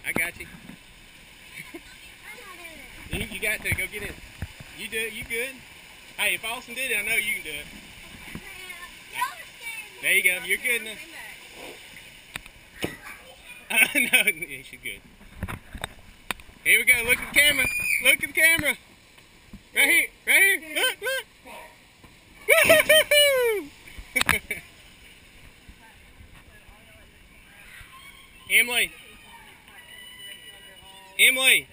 I got you. You got to go get in. You do it. You good? Hey, if Austin did it, I know you can do it. There you go. You're good now. No, she's good. Here we go. Look at the camera. Look at the camera. Right here. Right here. Look, look. Woo-hoo-hoo-hoo! Emily. Emily.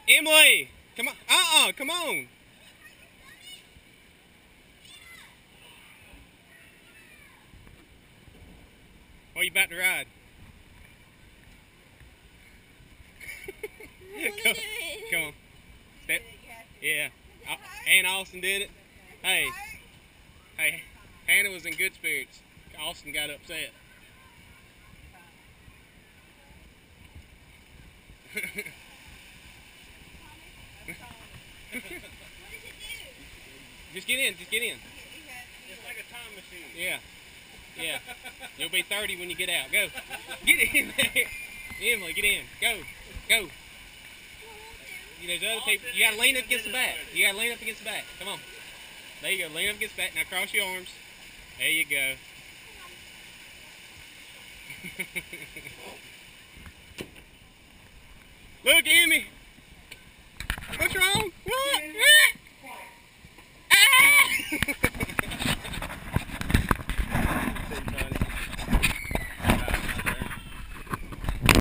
Emily. Come on. Come on. What are you about to ride? Come on. Step. Yeah. And Austin did it. Hey. Hey. Hannah was in good spirits. Austin got upset. Just get in. Just get in. It's like a time machine. Yeah. Yeah. You'll be 30 when you get out. Go. Get in there. Emily, get in. Go. Go. There's other people. You gotta lean up against the back. You gotta lean up against the back. Come on. There you go. Lean up against the back. Now cross your arms. There you go. Look, Emmy.